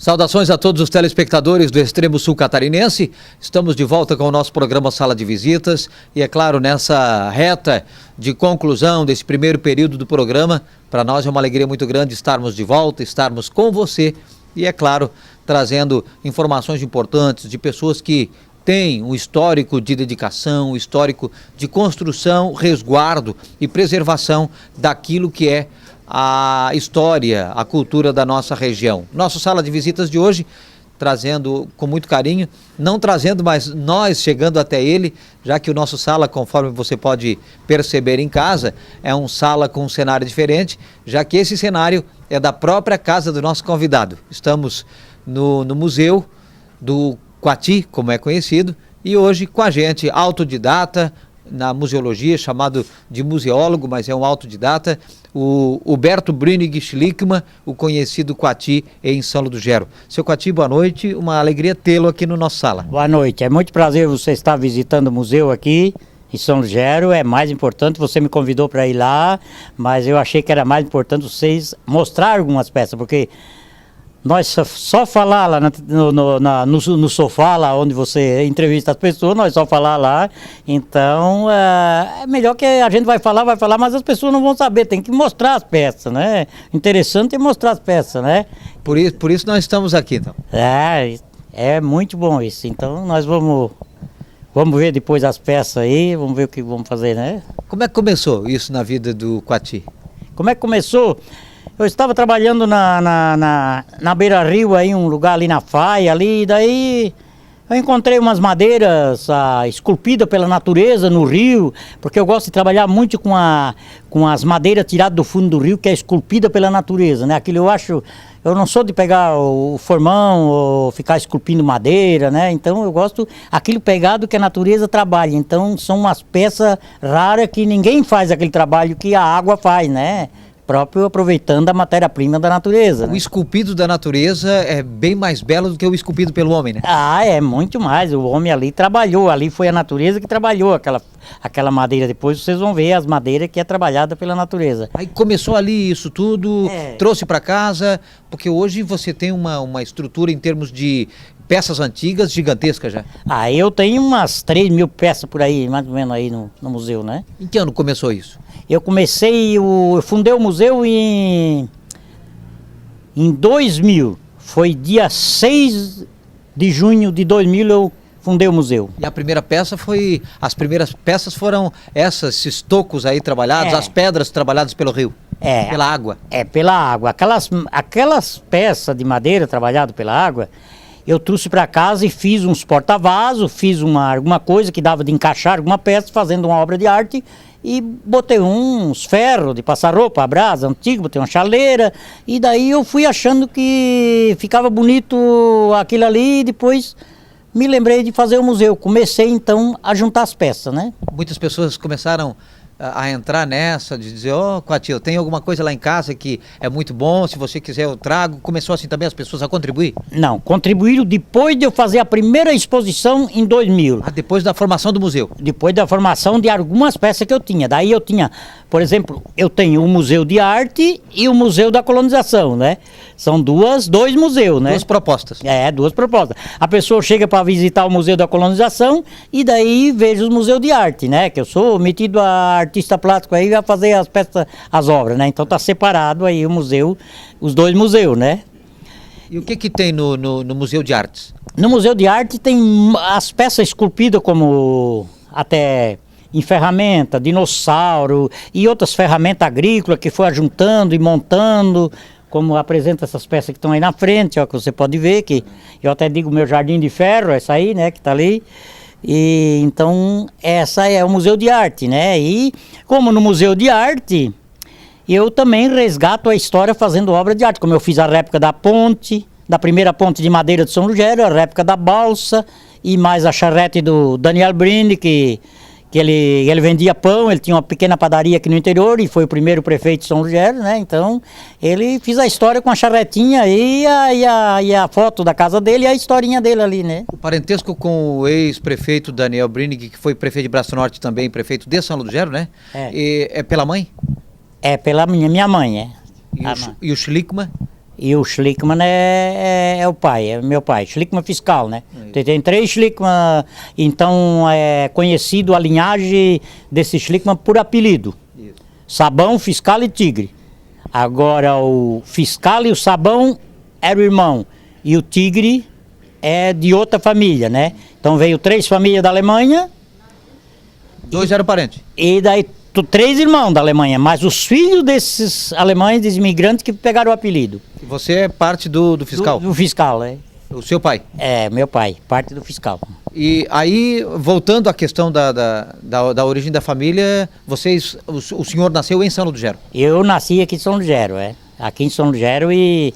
Saudações a todos os telespectadores do Extremo Sul Catarinense. Estamos de volta com o nosso programa Sala de Visitas e, é claro, nessa reta de conclusão desse primeiro período do programa, para nós é uma alegria muito grande estarmos de volta, estarmos com você e, é claro, trazendo informações importantes de pessoas que têm um histórico de dedicação, um histórico de construção, resguardo e preservação daquilo que é a história, a cultura da nossa região. Nosso Sala de Visitas de hoje, trazendo com muito carinho, não trazendo, mas nós chegando até ele, já que o nosso sala, conforme você pode perceber em casa, é um sala com um cenário diferente, já que esse cenário é da própria casa do nosso convidado. Estamos no Museu do Quati, como é conhecido, e hoje com a gente, autodidata na museologia, chamado de museólogo, mas é um autodidata, o Huberto Brinig Schlickmann, o conhecido Quati em São Luís do Gero. Seu Quati, boa noite, uma alegria tê-lo aqui no nosso sala. Boa noite, é muito prazer você estar visitando o museu aqui em São Luís do Gero. É mais importante, você me convidou para ir lá, mas eu achei que era mais importante vocês mostrar algumas peças, porque nós só falar lá no sofá, lá onde você entrevista as pessoas, nós só falar lá, então é melhor que a gente vai falar, mas as pessoas não vão saber, tem que mostrar as peças, né? Interessante é mostrar as peças, né? Por isso nós estamos aqui, então. É muito bom isso, então nós vamos ver depois as peças aí, vamos ver o que vamos fazer, né? Como é que começou isso na vida do Quati? Como é que começou? Eu estava trabalhando na beira-rio, aí, um lugar ali na faia, ali, daí eu encontrei umas madeiras esculpidas pela natureza no rio, porque eu gosto de trabalhar muito com as madeiras tiradas do fundo do rio, que é esculpida pela natureza, né? Aquilo eu não sou de pegar o formão ou ficar esculpindo madeira, né? Então eu gosto aquilo pegado que a natureza trabalha, então são umas peças raras que ninguém faz aquele trabalho que a água faz, né? Próprio aproveitando a matéria-prima da natureza. O né? esculpido da natureza é bem mais belo do que o esculpido pelo homem, né? É muito mais. O homem ali trabalhou, ali foi a natureza que trabalhou aquela madeira. Depois vocês vão ver as madeiras que é trabalhada pela natureza. Aí começou ali isso tudo, trouxe para casa, porque hoje você tem uma estrutura em termos de peças antigas gigantesca já. Eu tenho umas 3.000 peças por aí, mais ou menos aí no museu, né? Em que ano começou isso? Eu fundei o museu em 2000, foi dia 6 de junho de 2000 eu fundei o museu. E a primeira peça as primeiras peças foram esses tocos aí trabalhados, as pedras trabalhadas pelo rio, pela água. Pela água. Aquelas peças de madeira trabalhadas pela água, eu trouxe para casa e fiz uns porta-vasos, fiz alguma coisa que dava de encaixar alguma peça, fazendo uma obra de arte, e botei uns ferros de passar roupa, a brasa antigo, botei uma chaleira, e daí eu fui achando que ficava bonito aquilo ali, e depois me lembrei de fazer o museu. Comecei então a juntar as peças, né? Muitas pessoas começaram a entrar nessa, de dizer, Quati, eu tenho alguma coisa lá em casa que é muito bom, se você quiser eu trago. Começou assim também as pessoas a contribuir? Não, contribuíram depois de eu fazer a primeira exposição em 2000. Depois da formação do museu? Depois da formação de algumas peças que eu tinha. Daí eu tinha, por exemplo, eu tenho o Museu de Arte e o Museu da Colonização, né? São dois museus, né? Duas propostas. Duas propostas. A pessoa chega para visitar o Museu da Colonização e daí vejo o Museu de Arte, né? Que eu sou metido a artista plástico aí a fazer as peças, as obras, né? Então tá separado aí o museu, os dois museus, né? E o que tem no Museu de Artes? No Museu de Arte tem as peças esculpidas como até em ferramenta, dinossauro e outras ferramentas agrícolas que foi ajuntando e montando, como apresenta essas peças que estão aí na frente, ó, que você pode ver, que eu até digo meu jardim de ferro, essa aí, né, que tá ali. E então essa é o Museu de Arte, né? E como no Museu de Arte, eu também resgato a história fazendo obra de arte, como eu fiz a réplica da ponte, da primeira ponte de madeira de São Luís do Gero, a réplica da balsa e mais a charrete do Daniel Brinig, que ele vendia pão, ele tinha uma pequena padaria aqui no interior e foi o primeiro prefeito de São Luís do Gero, né? Então ele fez a história com a charretinha e a foto da casa dele e a historinha dele ali, né? O parentesco com o ex-prefeito Daniel Brinig, que foi prefeito de Braço Norte também, prefeito de São Luís do Gero, né? É pela mãe? É pela minha mãe, E o Schlickmann? E o Schlickmann é o pai, é meu pai, Schlickmann fiscal, né? Tem 3 Schlickmann, então é conhecido a linhagem desse Schlickmann por apelido. Isso. Sabão, Fiscal e Tigre. Agora o Fiscal e o Sabão eram irmão, e o Tigre é de outra família, né? Então veio 3 famílias da Alemanha. 2 eram parentes. E daí 3 irmãos da Alemanha, mas os filhos desses alemães, desses imigrantes que pegaram o apelido. E você é parte do fiscal? Do fiscal, é. O seu pai? É, meu pai, parte do fiscal. E aí, voltando à questão da origem da família, o senhor nasceu em São Lugero? Eu nasci aqui em São Lugero, aqui em São Lugero, e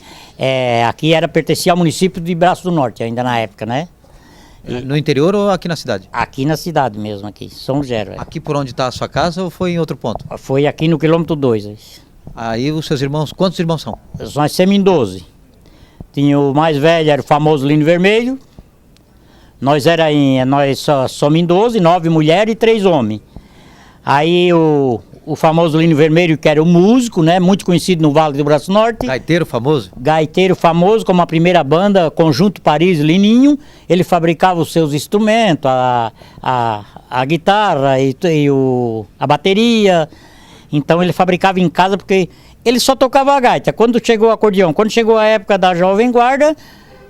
aqui pertencia ao município de Braço do Norte, ainda na época, né? No interior ou aqui na cidade? Aqui na cidade mesmo, aqui, São Lugero. Aqui por onde está a sua casa ou foi em outro ponto? Foi aqui no quilômetro 2. Aí os seus irmãos, quantos irmãos são? Nós somos em 12. Tinha o mais velho, era o famoso Lino Vermelho. Nós somos em 12, 9 mulheres e 3 homens. Aí o famoso Lino Vermelho, que era o músico, né? Muito conhecido no Vale do Braço Norte. Gaiteiro famoso? Gaiteiro famoso, como a primeira banda, Conjunto Paris Lininho. Ele fabricava os seus instrumentos, a guitarra a bateria. Então ele fabricava em casa porque ele só tocava a gaita. Quando chegou o acordeão, quando chegou a época da Jovem Guarda,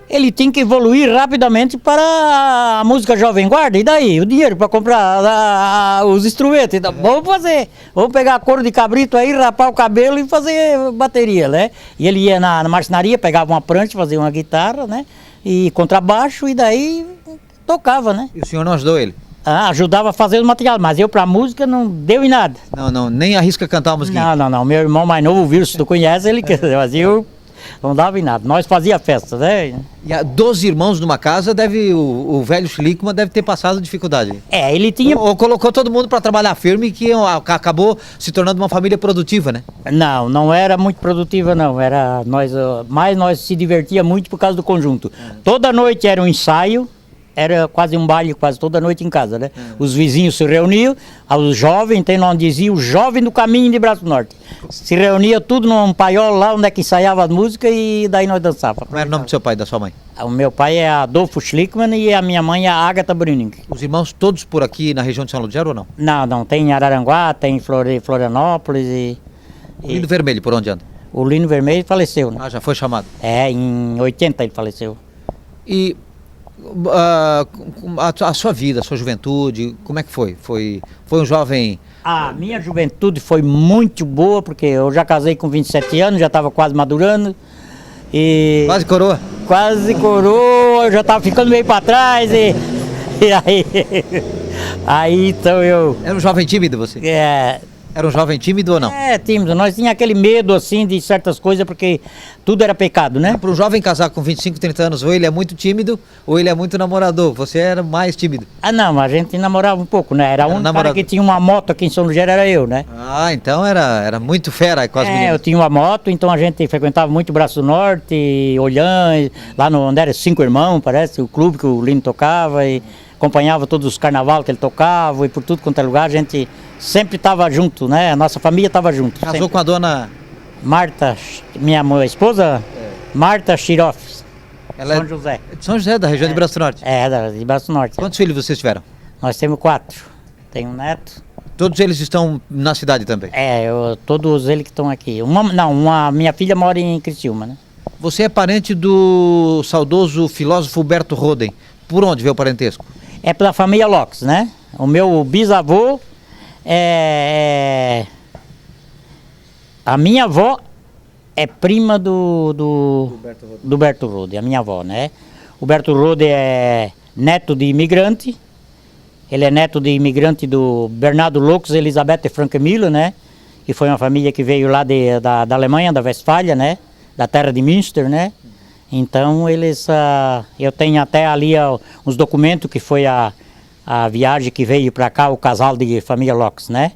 ele tinha que evoluir rapidamente para a música Jovem Guarda. E daí? O dinheiro para comprar os instrumentos. Então, vamos pegar a couro de cabrito aí, rapar o cabelo e fazer bateria, né? E ele ia na marcenaria, pegava uma prancha, fazia uma guitarra, né? E contrabaixo, e daí tocava, né? E o senhor não ajudou ele? Ajudava a fazer os materiais, mas eu pra música não deu em nada. Não, nem arrisca cantar uma musiquinha? Não. Meu irmão mais novo, o Vírus, tu conhece, ele mas eu não dava em nada. Nós fazia festa, né? E 12 irmãos numa casa, o velho Schlickmann deve ter passado dificuldade. Ele tinha... Ou colocou todo mundo para trabalhar firme, que acabou se tornando uma família produtiva, né? Não era muito produtiva, não. Mas nós se divertia muito por causa do conjunto. Toda noite era um ensaio. Era quase um baile, quase toda noite em casa, né? Os vizinhos se reuniam, os jovens, tem onde dizia o jovem do caminho de Braço Norte. Se reunia tudo num paiol lá onde é que ensaiava as músicas e daí nós dançávamos. Qual era o nome do seu pai e da sua mãe? O meu pai é Adolfo Schlickmann e a minha mãe é Agatha Bruning. Os irmãos todos por aqui na região de São Lugero ou não? Não, tem em Araranguá, tem em Florianópolis O Lino Vermelho, por onde anda? O Lino Vermelho faleceu, né? Já foi chamado? Em 80 ele faleceu. E... a sua vida, a sua juventude, como é que foi? Foi um jovem... A minha juventude foi muito boa, porque eu já casei com 27 anos, já estava quase madurando. Quase coroa? Quase coroa, eu já estava ficando meio para trás e aí então eu... Era um jovem tímido você? Era um jovem tímido ou não? Tímido. Nós tínhamos aquele medo, assim, de certas coisas, porque tudo era pecado, né? Para um jovem casar com 25, 30 anos, ou ele é muito tímido, ou ele é muito namorador. Você era mais tímido. Não, a gente namorava um pouco, né? Era um cara que tinha uma moto aqui em São Lugero, era eu, né? Então era muito fera com as meninas. Eu tinha uma moto, então a gente frequentava muito Braço do Norte, Olhães, lá onde era 5 Irmãos, parece, o clube que o Lino tocava, e acompanhava todos os carnavais que ele tocava, e por tudo quanto é lugar, a gente sempre estava junto, né? A nossa família estava junto. Casou sempre. Com a dona... Marta, minha esposa, Marta Chiroff, São José. De São José, da região de Braço do Norte? De Braço do Norte. Quantos filhos vocês tiveram? Nós temos 4. Tem um neto. Todos eles estão na cidade também? Todos eles que estão aqui. Minha filha mora em Criciúma, né? Você é parente do saudoso filósofo Huberto Roden. Por onde veio o parentesco? É pela família Locks, né? O meu bisavô a minha avó é prima do Huberto Rode, a minha avó, né? O Huberto Rode é neto de imigrante. Ele é neto de imigrante do Bernardo Lux, Elizabeth e Frank Miller, né? Que foi uma família que veio lá da Alemanha, da Westfália, né? Da terra de Münster, né? Então eu tenho até ali uns documentos que foi a viagem que veio para cá, o casal de família Locks, né?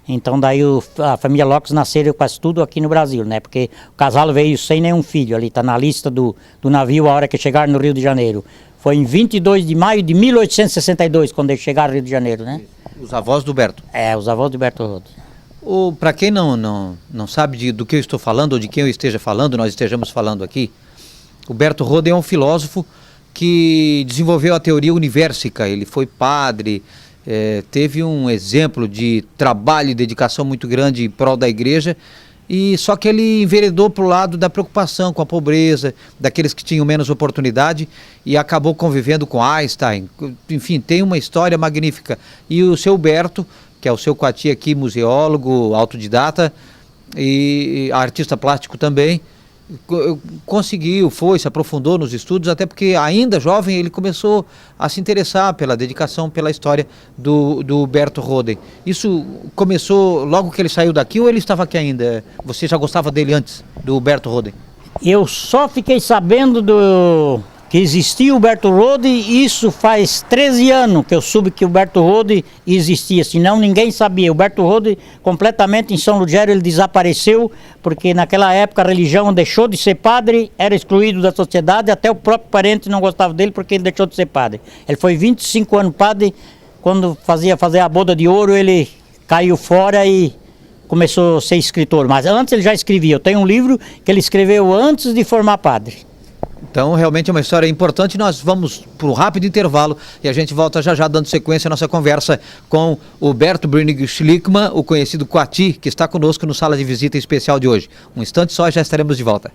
Então daí a família Locks nasceram quase tudo aqui no Brasil, né? Porque o casal veio sem nenhum filho, ali está na lista do navio a hora que chegaram no Rio de Janeiro. Foi em 22 de maio de 1862 quando eles chegaram no Rio de Janeiro, né? Os avós do Huberto? Os avós do Huberto Rode. Para quem não sabe do que eu estou falando, ou de quem eu esteja falando, nós estejamos falando aqui, o Berto Roden é um filósofo que desenvolveu a teoria universica. Ele foi padre, teve um exemplo de trabalho e dedicação muito grande em prol da igreja, e só que ele enveredou para o lado da preocupação com a pobreza, daqueles que tinham menos oportunidade, e acabou convivendo com Einstein. Enfim, tem uma história magnífica. E o seu Berto, que é o seu Coati aqui, museólogo, autodidata e artista plástico também, conseguiu, se aprofundou nos estudos, até porque ainda jovem ele começou a se interessar pela dedicação, pela história do Berto Roden. Isso começou logo que ele saiu daqui ou ele estava aqui ainda? Você já gostava dele antes, do Berto Roden? Eu só fiquei sabendo que existia o Berto Roden, isso faz 13 anos que eu soube que o Berto Roden existia, senão ninguém sabia. O Berto Roden, completamente em São Lugero, ele desapareceu, porque naquela época a religião deixou de ser padre, era excluído da sociedade, até o próprio parente não gostava dele porque ele deixou de ser padre. Ele foi 25 anos padre, quando fazer a boda de ouro, ele caiu fora e começou a ser escritor. Mas antes ele já escrevia. Eu tenho um livro que ele escreveu antes de formar padre. Então, realmente é uma história importante. Nós vamos para um rápido intervalo e a gente volta já dando sequência à nossa conversa com o Berto Brüning Schlickmann, o conhecido Coati, que está conosco no Sala de Visita Especial de hoje. Um instante só e já estaremos de volta.